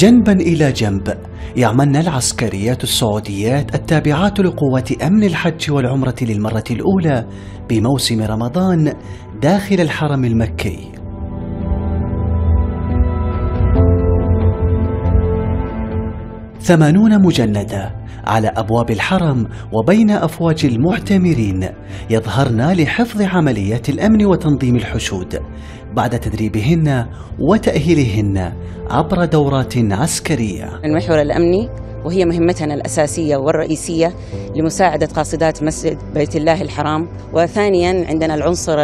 جنبا إلى جنب يعملن العسكريات السعوديات التابعات لقوات أمن الحج والعمرة للمرة الأولى بموسم رمضان داخل الحرم المكي. 80 مجندة على أبواب الحرم وبين أفواج المعتمرين يظهرن لحفظ عمليات الأمن وتنظيم الحشود بعد تدريبهن وتأهيلهن عبر دورات عسكرية. المحور الأمني وهي مهمتنا الأساسية والرئيسية لمساعدة قاصدات مسجد بيت الله الحرام، وثانيا عندنا العنصر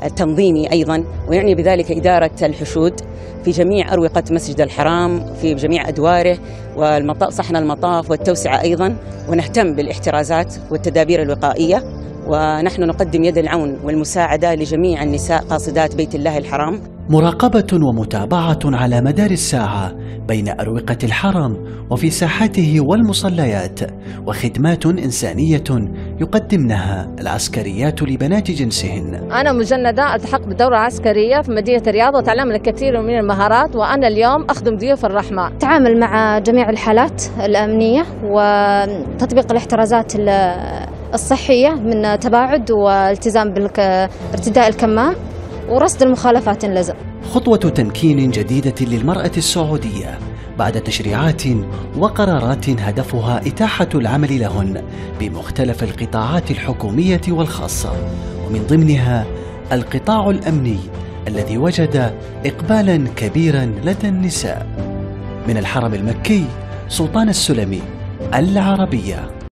التنظيمي أيضا، ويعني بذلك إدارة الحشود في جميع أروقة مسجد الحرام في جميع أدواره وصحن المطاف والتوسعة أيضا، ونهتم بالاحترازات والتدابير الوقائية، ونحن نقدم يد العون والمساعدة لجميع النساء قاصدات بيت الله الحرام. مراقبة ومتابعة على مدار الساعة بين أروقة الحرم وفي ساحاته والمصليات، وخدمات إنسانية يقدمنها العسكريات لبنات جنسهن. أنا مجندة ألتحق بدورة عسكرية في مدينة الرياض وتعلم الكثير من المهارات، وأنا اليوم أخدم ضيوف الرحمة. تعامل مع جميع الحالات الأمنية وتطبيق الاحترازات الصحية من تباعد والتزام بارتداء الكمام ورصد المخالفات اللزم. خطوة تمكين جديدة للمرأة السعودية بعد تشريعات وقرارات هدفها إتاحة العمل لهن بمختلف القطاعات الحكومية والخاصة، ومن ضمنها القطاع الأمني الذي وجد إقبالا كبيرا لدى النساء. من الحرم المكي، سلطان السلمي، العربية.